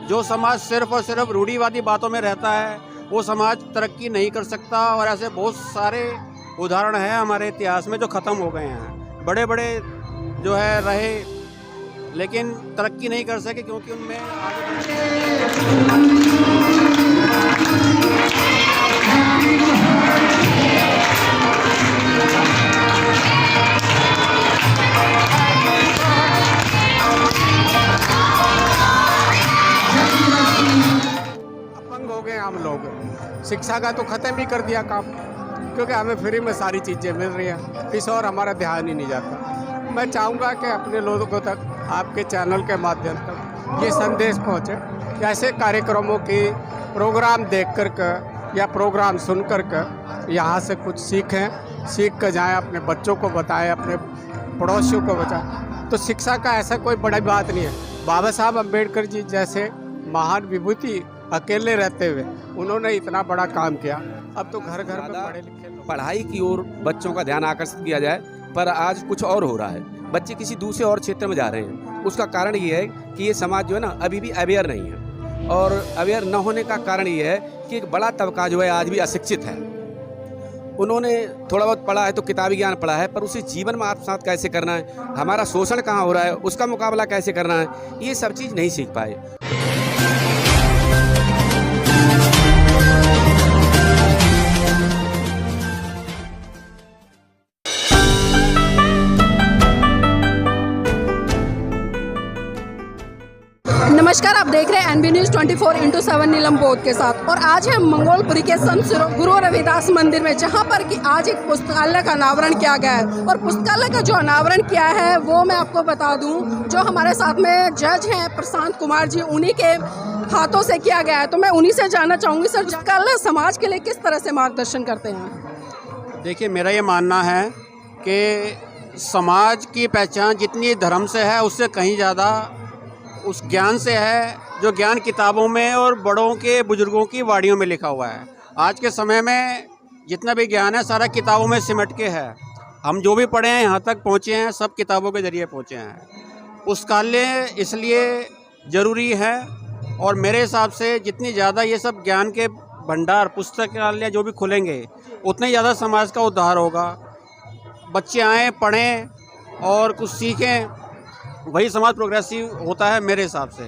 जो समाज सिर्फ और सिर्फ रूढ़िवादी बातों में रहता है वो समाज तरक्की नहीं कर सकता। और ऐसे बहुत सारे उदाहरण हैं हमारे इतिहास में जो ख़त्म हो गए हैं। बड़े बड़े जो है रहे लेकिन तरक्की नहीं कर सके क्योंकि उनमें अपंग हो गए हम लोग। शिक्षा का तो ख़त्म ही कर दिया काम, क्योंकि हमें फ्री में सारी चीज़ें मिल रही हैं, किसी और हमारा ध्यान ही नहीं जाता। मैं चाहूँगा कि अपने लोगों तक आपके चैनल के माध्यम तक ये संदेश पहुँचे कि ऐसे कार्यक्रमों की प्रोग्राम देख कर के या प्रोग्राम सुन कर के यहाँ से कुछ सीख कर जाएँ, अपने बच्चों को बताएं, अपने पड़ोसियों को बताएं। तो शिक्षा का ऐसा कोई बड़ी बात नहीं है। बाबा साहब अम्बेडकर जी जैसे महान विभूति अकेले रहते हुए उन्होंने इतना बड़ा काम किया। अब तो घर घर में पढ़े लिखे पढ़ाई की ओर बच्चों का ध्यान आकर्षित किया जाए, पर आज कुछ और हो रहा है। बच्चे किसी दूसरे और क्षेत्र में जा रहे हैं। उसका कारण ये है कि ये समाज जो है ना अभी भी अवेयर नहीं है, और अवेयर न होने का कारण ये है कि एक बड़ा तबका जो है आज भी अशिक्षित है। उन्होंने थोड़ा बहुत पढ़ा है तो किताबी ज्ञान पढ़ा है, पर उसे जीवन में आत्मसात कैसे करना है, हमारा शोषण कहाँ हो रहा है, उसका मुकाबला कैसे करना है, ये सब चीज़ नहीं सीख पाए। नमस्कार, आप देख रहे हैं एनबी न्यूज़ 24/7 नीलम बोध के साथ। और आज है मंगोलपुरी के संत गुरु रविदास मंदिर में, जहां पर कि आज एक पुस्तकालय का अनावरण किया गया है। और पुस्तकालय का जो अनावरण किया है वो मैं आपको बता दूं, जो हमारे साथ में जज हैं प्रशांत कुमार जी, उन्हीं के हाथों से किया गया है। तो मैं उन्हीं से जानना चाहूँगी, सर पुस्तकालय समाज के लिए किस तरह से मार्गदर्शन करते हैं? देखिए, मेरा ये मानना है कि समाज की पहचान जितनी धर्म से है उससे कहीं ज़्यादा उस ज्ञान से है जो ज्ञान किताबों में और बड़ों के बुजुर्गों की वाड़ियों में लिखा हुआ है। आज के समय में जितना भी ज्ञान है सारा किताबों में सिमट के है। हम जो भी पढ़े हैं यहाँ तक पहुँचे हैं सब किताबों के ज़रिए पहुँचे हैं। पुस्तकालय इसलिए ज़रूरी है, और मेरे हिसाब से जितनी ज़्यादा ये सब ज्ञान के भंडार पुस्तकालय जो भी खुलेंगे उतने ज़्यादा समाज का उद्धार होगा। बच्चे आएँ, पढ़ें और कुछ सीखें, वही समाज प्रोग्रेसिव होता है मेरे हिसाब से।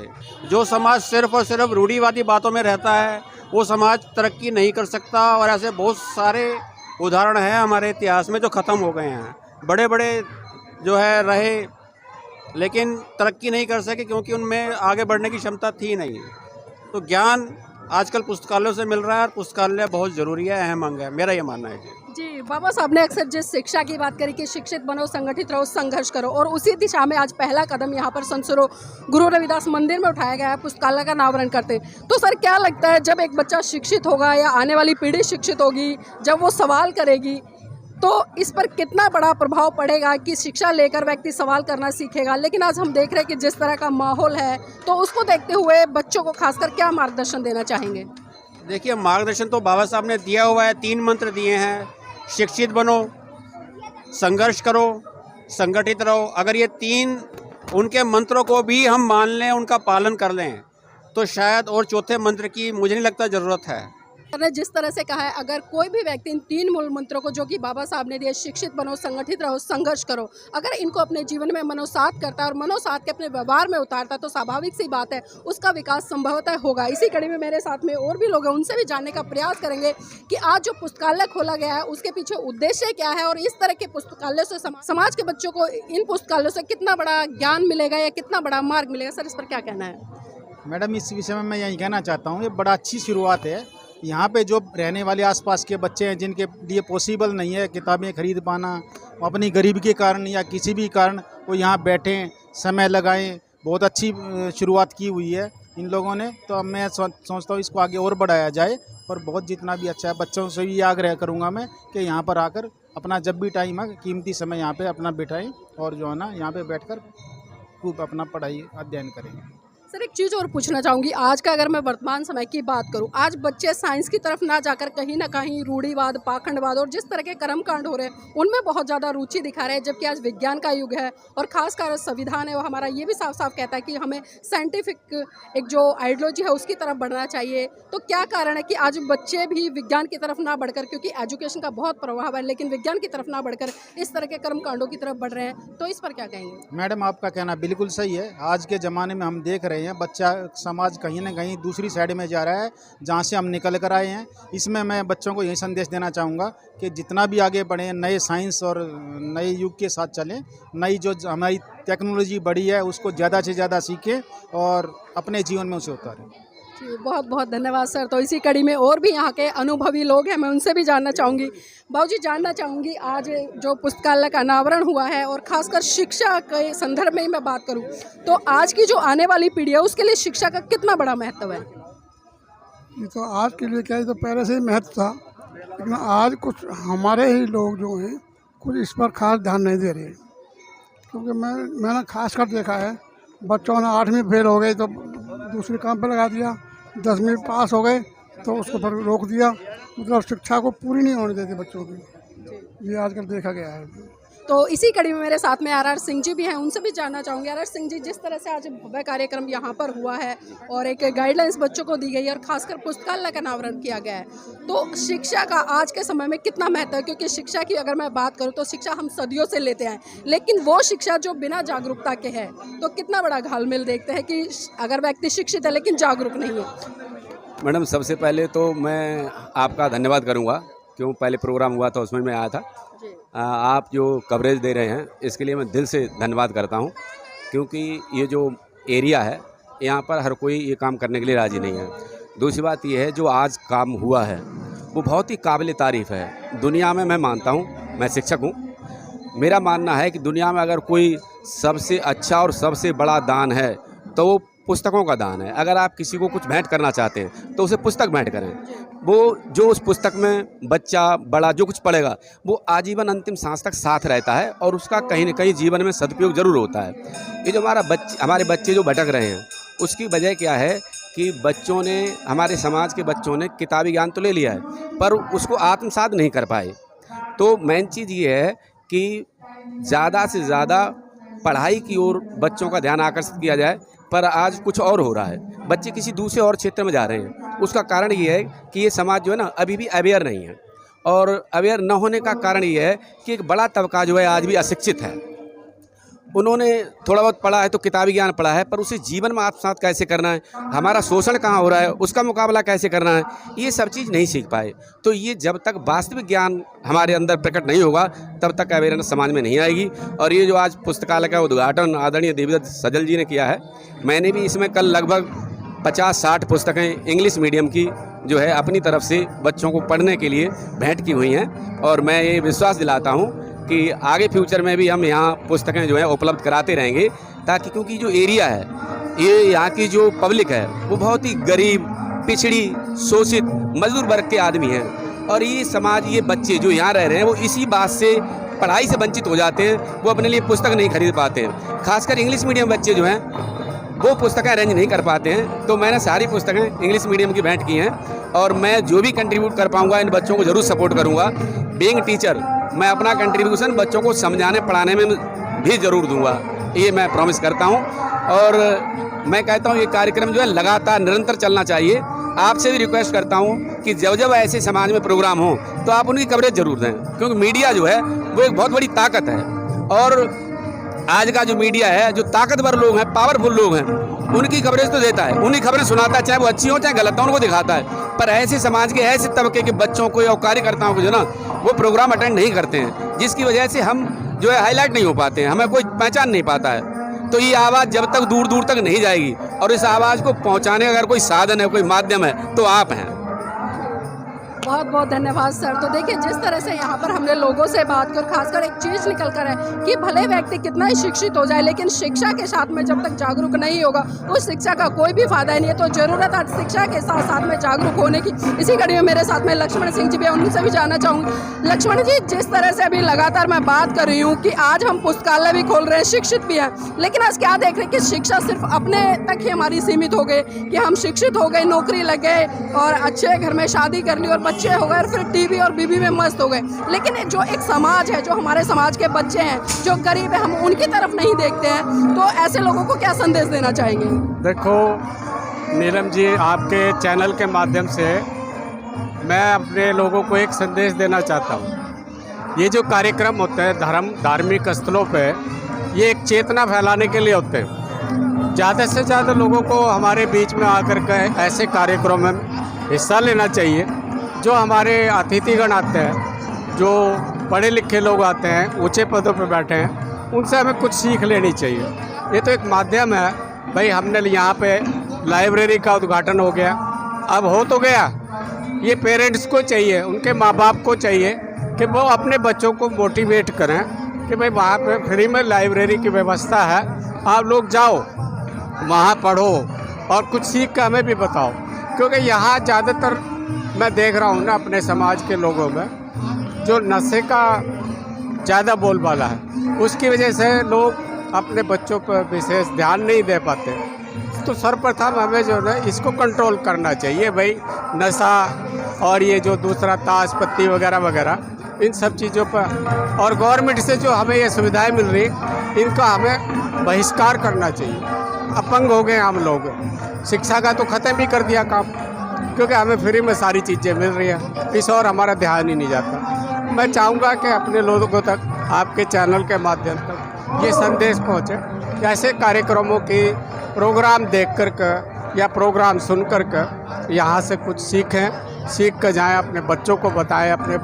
जो समाज सिर्फ और सिर्फ रूढ़िवादी बातों में रहता है वो समाज तरक्की नहीं कर सकता। और ऐसे बहुत सारे उदाहरण हैं हमारे इतिहास में जो ख़त्म हो गए हैं। बड़े बड़े जो है रहे लेकिन तरक्की नहीं कर सके क्योंकि उनमें आगे बढ़ने की क्षमता थी नहीं। तो ज्ञान आजकल पुस्तकालयों से मिल रहा है और पुस्तकालय बहुत ज़रूरी है, अहम अंग है, मेरा ये मानना है जी। बाबा साहब ने अक्सर जिस शिक्षा की बात करी कि शिक्षित बनो, संगठित रहो, संघर्ष करो, और उसी दिशा में आज पहला कदम यहाँ पर संत गुरु रविदास मंदिर में उठाया गया है, पुस्तकालय का अनावरण करते। तो सर क्या लगता है, जब एक बच्चा शिक्षित होगा या आने वाली पीढ़ी शिक्षित होगी, जब वो सवाल करेगी तो इस पर कितना बड़ा प्रभाव पड़ेगा कि शिक्षा लेकर व्यक्ति सवाल करना सीखेगा? लेकिन आज हम देख रहे हैं कि जिस तरह का माहौल है, तो उसको देखते हुए बच्चों को खासकर क्या मार्गदर्शन देना चाहेंगे? देखिए, मार्गदर्शन तो बाबा साहब ने दिया हुआ है। 3 मंत्र दिए हैं, शिक्षित बनो, संघर्ष करो, संगठित रहो। अगर ये 3 उनके मंत्रों को भी हम मान लें, उनका पालन कर लें, तो शायद और चौथे मंत्र की मुझे नहीं लगता ज़रूरत है। ने जिस तरह से कहा है, अगर कोई भी व्यक्ति इन 3 मूल मंत्रों को जो कि बाबा साहब ने दिए, शिक्षित बनो, संगठित रहो, संघर्ष करो, अगर इनको अपने जीवन में मनोसात करता है और मनोसात के अपने व्यवहार में उतारता है, तो स्वाभाविक सी बात है उसका विकास संभवतः होगा। इसी कड़ी में मेरे साथ में और भी लोग हैं, उनसे भी जानने का प्रयास करेंगे कि आज जो पुस्तकालय खोला गया है उसके पीछे उद्देश्य क्या है, और इस तरह के पुस्तकालय से समाज के बच्चों को इन पुस्तकालयों से कितना बड़ा ज्ञान मिलेगा या कितना बड़ा मार्ग मिलेगा। सर, इस पर क्या कहना है? मैडम, इस विषय में मैं यही कहना चाहता हूँ, ये बड़ा अच्छी शुरुआत है। यहाँ पे जो रहने वाले आसपास के बच्चे हैं जिनके लिए पॉसिबल नहीं है किताबें खरीद पाना, अपनी गरीबी के कारण या किसी भी कारण वो यहाँ बैठें, समय लगाएं, बहुत अच्छी शुरुआत की हुई है इन लोगों ने। तो अब मैं सोचता हूँ इसको आगे और बढ़ाया जाए, और बहुत जितना भी अच्छा है बच्चों से भी आग्रह करूँगा मैं कि यहाँ पर आकर अपना जब भी टाइम है कीमती समय यहाँ पर अपना बिताएँ, और जो है ना यहाँ पर बैठ कर खूब अपना पढ़ाई अध्ययन करें। सर एक चीज़ और पूछना चाहूँगी, आज का अगर मैं वर्तमान समय की बात करूँ, आज बच्चे साइंस की तरफ ना जाकर कहीं ना कहीं रूढ़िवाद, पाखंडवाद और जिस तरह के कर्मकांड हो रहे हैं उनमें बहुत ज़्यादा रुचि दिखा रहे हैं, जबकि आज विज्ञान का युग है और खासकर संविधान है वो हमारा ये भी साफ साफ कहता है कि हमें साइंटिफिक एक जो आइडियोलॉजी है उसकी तरफ बढ़ना चाहिए। तो क्या कारण है कि आज बच्चे भी विज्ञान की तरफ ना बढ़कर, क्योंकि एजुकेशन का बहुत प्रभाव है, लेकिन विज्ञान की तरफ ना बढ़कर इस तरह के कर्मकांडों की तरफ बढ़ रहे हैं, तो इस पर क्या कहेंगे? मैडम आपका कहना बिल्कुल सही है। आज के ज़माने में हम देख रहे हैं बच्चा समाज कहीं ना कहीं दूसरी साइड में जा रहा है जहाँ से हम निकल कर आए हैं। इसमें मैं बच्चों को यही संदेश देना चाहूँगा कि जितना भी आगे बढ़ें, नए साइंस और नए युग के साथ चलें, नई जो हमारी टेक्नोलॉजी बढ़ी है उसको ज़्यादा से ज़्यादा सीखें और अपने जीवन में उसे उतारें। जी, बहुत बहुत धन्यवाद सर। तो इसी कड़ी में और भी यहाँ के अनुभवी लोग हैं, मैं उनसे भी जानना चाहूँगी। बाबूजी, जानना चाहूँगी आज जो पुस्तकालय का अनावरण हुआ है और खासकर शिक्षा के संदर्भ में ही मैं बात करूँ तो आज की जो आने वाली पीढ़ी है उसके लिए शिक्षा का कितना बड़ा महत्व है? ये तो आज के लिए क्या, ये तो पहले से ही महत्व था, लेकिन आज कुछ हमारे ही लोग जो हैं कुछ इस पर खास ध्यान नहीं दे रहे। क्योंकि मैंने खास कर देखा है, बच्चों ने 8वीं फेल हो गए तो दूसरे काम पर लगा दिया, 10वीं पास हो गए तो उसको पर रोक दिया, मतलब शिक्षा को पूरी नहीं होने देते बच्चों की। ये आजकल देखा गया है। तो इसी कड़ी में मेरे साथ में आर सिंह जी भी हैं, उनसे भी जानना चाहूँगी। आर सिंह जी, जिस तरह से आज भव्य कार्यक्रम यहाँ पर हुआ है और एक गाइडलाइंस बच्चों को दी गई है और खासकर पुस्तकालय का अनावरण किया गया है, तो शिक्षा का आज के समय में कितना महत्व है? क्योंकि शिक्षा की अगर मैं बात करूँ तो शिक्षा हम सदियों से लेते हैं, लेकिन वो शिक्षा जो बिना जागरूकता के है तो कितना बड़ा घालमेल देखते हैं कि अगर व्यक्ति शिक्षित है लेकिन जागरूक नहीं है। मैडम, सबसे पहले तो मैं आपका धन्यवाद करूँगा, क्यों पहले प्रोग्राम हुआ था उसमें मैं आया था। आप जो कवरेज दे रहे हैं इसके लिए मैं दिल से धन्यवाद करता हूं, क्योंकि ये जो एरिया है यहाँ पर हर कोई ये काम करने के लिए राज़ी नहीं है। दूसरी बात ये है, जो आज काम हुआ है वो बहुत ही काबिल तारीफ़ है। दुनिया में मैं मानता हूँ, मैं शिक्षक हूँ, मेरा मानना है कि दुनिया में अगर कोई सबसे अच्छा और सबसे बड़ा दान है तो वो पुस्तकों का दान है। अगर आप किसी को कुछ भेंट करना चाहते हैं तो उसे पुस्तक भेंट करें। वो जो उस पुस्तक में बच्चा बड़ा जो कुछ पढ़ेगा वो आजीवन अंतिम सांस तक साथ रहता है और उसका कहीं न कहीं जीवन में सदुपयोग ज़रूर होता है। ये जो हमारे बच्चे जो भटक रहे हैं उसकी वजह क्या है कि बच्चों ने, हमारे समाज के बच्चों ने किताबी ज्ञान तो ले लिया है पर उसको आत्मसात नहीं कर पाए। तो मेन चीज़ ये है कि ज़्यादा से ज़्यादा पढ़ाई की ओर बच्चों का ध्यान आकर्षित किया जाए, पर आज कुछ और हो रहा है। बच्चे किसी दूसरे और क्षेत्र में जा रहे हैं। उसका कारण ये है कि ये समाज जो है ना अभी भी अवेयर नहीं है, और अवेयर न होने का कारण ये है कि एक बड़ा तबका जो है आज भी अशिक्षित है। उन्होंने थोड़ा बहुत पढ़ा है तो किताबी ज्ञान पढ़ा है, पर उसे जीवन में आत्मसात कैसे करना है, हमारा शोषण कहाँ हो रहा है, उसका मुकाबला कैसे करना है, ये सब चीज़ नहीं सीख पाए। तो ये जब तक वास्तविक ज्ञान हमारे अंदर प्रकट नहीं होगा तब तक अवेयरनेस समाज में नहीं आएगी। और ये जो आज पुस्तकालय का उद्घाटन आदरणीय देवदत्त सजल जी ने किया है, मैंने भी इसमें कल लगभग 50-60 पुस्तकें इंग्लिश मीडियम की जो है अपनी तरफ से बच्चों को पढ़ने के लिए भेंट की हुई हैं। और मैं ये विश्वास दिलाता हूँ कि आगे फ्यूचर में भी हम यहाँ पुस्तकें जो है उपलब्ध कराते रहेंगे, ताकि क्योंकि जो एरिया है, ये यहाँ की जो पब्लिक है वो बहुत ही गरीब, पिछड़ी, शोषित, मजदूर वर्ग के आदमी हैं। और ये समाज, ये बच्चे जो यहाँ रह रहे हैं वो इसी बात से पढ़ाई से वंचित हो जाते हैं, वो अपने लिए पुस्तक नहीं खरीद पाते हैं। खासकर इंग्लिश मीडियम बच्चे जो हैं वो पुस्तकें अरेंज नहीं कर पाते हैं। तो मैंने सारी पुस्तकें इंग्लिश मीडियम की भेंट की हैं और मैं जो भी कंट्रीब्यूट कर पाऊँगा इन बच्चों को ज़रूर सपोर्ट करूँगा। बीइंग टीचर मैं अपना कंट्रीब्यूशन बच्चों को समझाने पढ़ाने में भी ज़रूर दूंगा, ये मैं प्रॉमिस करता हूं। और मैं कहता हूं ये कार्यक्रम जो है लगातार निरंतर चलना चाहिए। आपसे भी रिक्वेस्ट करता हूं कि जब जब ऐसे समाज में प्रोग्राम हो तो आप उनकी कवरेज ज़रूर दें, क्योंकि मीडिया जो है वो एक बहुत बड़ी ताकत है। और आज का जो मीडिया है, जो ताकतवर लोग हैं, पावरफुल लोग हैं, उनकी कवरेज तो देता है, उन्हीं खबरें सुनाता है, चाहे वो अच्छी हो चाहे गलत हो, उनको दिखाता है। पर ऐसे समाज के, ऐसे तबके के बच्चों को या कार्यकर्ताओं को जो ना वो प्रोग्राम अटेंड नहीं करते हैं, जिसकी वजह से हम जो है हाईलाइट नहीं हो पाते हैं, हमें कोई पहचान नहीं पाता है। तो ये आवाज़ जब तक दूर दूर तक नहीं जाएगी, और इस आवाज़ को पहुँचाने का अगर कोई साधन है, कोई माध्यम है, तो आप हैं। बहुत बहुत धन्यवाद सर। तो देखिए जिस तरह से यहाँ पर हमने लोगों से बात कर, खासकर एक चीज़ निकल कर है कि भले व्यक्ति कितना ही शिक्षित हो जाए, लेकिन शिक्षा के साथ में जब तक जागरूक नहीं होगा उस शिक्षा का कोई भी फायदा नहीं है। तो ज़रूरत आज शिक्षा के साथ साथ में जागरूक होने की। इसी कड़ी में मेरे साथ में लक्ष्मण सिंह जी भी, उनसे भी जानना चाहूँगी। लक्ष्मण जी, जिस तरह से अभी लगातार मैं बात कर रही हूँ कि आज हम पुस्तकालय भी खोल रहे हैं, शिक्षित भी हैं, लेकिन आज क्या देख रहे हैं कि शिक्षा सिर्फ अपने तक ही हमारी सीमित हो गई कि हम शिक्षित हो गए, नौकरी लग गए और अच्छे घर में शादी कर ली और बच्चे हो गए और फिर टीवी और बीबी में मस्त हो गए। लेकिन जो एक समाज है, जो हमारे समाज के बच्चे हैं, जो गरीब है, हम उनकी तरफ नहीं देखते हैं। तो ऐसे लोगों को क्या संदेश देना चाहेंगे? देखो नीलम जी, आपके चैनल के माध्यम से मैं अपने लोगों को एक संदेश देना चाहता हूँ। ये जो कार्यक्रम होते हैं धार्मिक स्थलों पे, ये एक चेतना फैलाने के लिए होते हैं। ज़्यादा से ज़्यादा लोगों को हमारे बीच में आकर के ऐसे कार्यक्रम में हिस्सा लेना चाहिए। जो हमारे अतिथिगण आते हैं, जो पढ़े लिखे लोग आते हैं, ऊंचे पदों पर बैठे हैं, उनसे हमें कुछ सीख लेनी चाहिए। ये तो एक माध्यम है भाई। हमने यहाँ पे लाइब्रेरी का उद्घाटन हो गया, अब हो तो गया। ये पेरेंट्स को चाहिए, उनके माँ बाप को चाहिए कि वो अपने बच्चों को मोटिवेट करें कि भाई वहाँ पे फ्री में लाइब्रेरी की व्यवस्था है, आप लोग जाओ वहाँ पढ़ो और कुछ सीख कर हमें भी बताओ। क्योंकि यहाँ ज़्यादातर मैं देख रहा हूँ ना अपने समाज के लोगों में, जो नशे का ज़्यादा बोलबाला है, उसकी वजह से लोग अपने बच्चों पर विशेष ध्यान नहीं दे पाते। तो सर्वप्रथम हमें जो है इसको कंट्रोल करना चाहिए भाई। नशा और ये जो दूसरा ताश पत्ती वगैरह वगैरह, इन सब चीज़ों पर, और गवर्नमेंट से जो हमें ये सुविधाएं मिल रही, इनका हमें बहिष्कार करना चाहिए। अपंग हो गए हम लोग, शिक्षा का तो ख़त्म ही कर दिया काम, क्योंकि हमें फ्री में सारी चीज़ें मिल रही हैं, इस और हमारा ध्यान ही नहीं जाता। मैं चाहूँगा कि अपने लोगों तक आपके चैनल के माध्यम तक ये संदेश पहुँचे कि ऐसे कार्यक्रमों की प्रोग्राम देख कर के या प्रोग्राम सुन कर के यहाँ से कुछ सीख कर जाएँ, अपने बच्चों को बताएं, अपने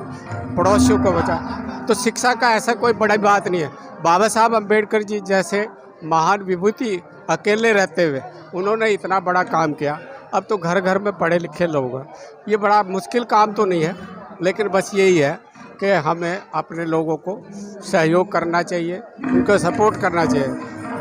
पड़ोसियों को बताएं। तो शिक्षा का ऐसा कोई बड़ी बात नहीं है। बाबा साहब अम्बेडकर जी जैसे महान विभूति अकेले रहते हुए उन्होंने इतना बड़ा काम किया। अब तो घर घर में पढ़े लिखे लोग हैं। ये बड़ा मुश्किल काम तो नहीं है, लेकिन बस यही है कि हमें अपने लोगों को सहयोग करना चाहिए, उनको सपोर्ट करना चाहिए,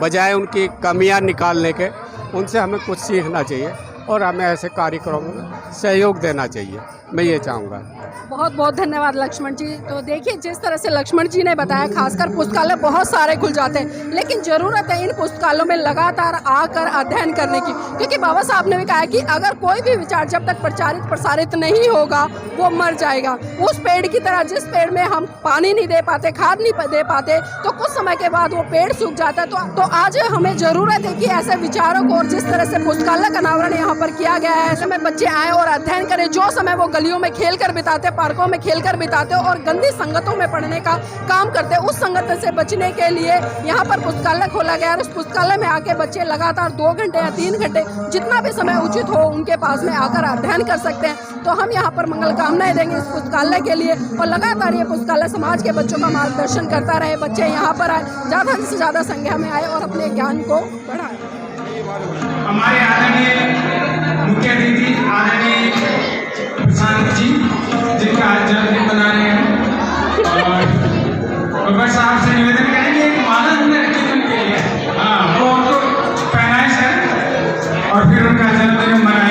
बजाय उनकी कमियां निकालने के। उनसे हमें कुछ सीखना चाहिए और हमें ऐसे कार्यक्रमों में सहयोग देना चाहिए, मैं ये चाहूँगा। बहुत बहुत धन्यवाद लक्ष्मण जी। तो देखिए जिस तरह से लक्ष्मण जी ने बताया, खासकर पुस्तकालय बहुत सारे खुल जाते हैं, लेकिन ज़रूरत है इन पुस्तकालयों में लगातार आकर अध्ययन करने की। क्योंकि बाबा साहब ने भी कहा कि अगर कोई भी विचार जब तक प्रचारित प्रसारित नहीं होगा वो मर जाएगा। उस पेड़ की तरह, जिस पेड़ में हम पानी नहीं दे पाते, खाद नहीं दे पाते, तो कुछ समय के बाद वो पेड़ सूख जाता है। तो आज हमें ज़रूरत है कि ऐसे विचारों को, और जिस तरह से पुस्तकालय का अनावरण यहाँ पर किया गया है, ऐसे में बच्चे आए और अध्ययन करें। जो समय वो गलियों में खेल कर बिताते, पार्कों में खेलकर बिताते और गंदी संगतों में पढ़ने का काम करते, उस संगत से बचने के लिए यहाँ पर पुस्तकालय खोला गया। और उस पुस्तकालय में आके बच्चे लगातार 2 घंटे या 3 घंटे, जितना भी समय उचित हो, उनके पास में आकर अध्ययन कर सकते हैं। तो हम यहाँ पर मंगल कामनाएं देंगे इस पुस्तकालय के लिए, और लगातार ये पुस्तकालय समाज के बच्चों का मार्गदर्शन करता रहे। बच्चे यहाँ पर आए, ज़्यादा से ज़्यादा संख्या में आए और अपने ज्ञान को बढ़ाएं। हमारे आदरणीय मुख्य अतिथि आदरणीय प्रशांत जी, जिनका आज जन्मदिन मना रहे हैं, और बाबा साहब से निवेदन करेंगे एक माला हमने रखी उनके लिए, हाँ वो उनको पहनाए सर, और फिर उनका जन्मदिन मनाए।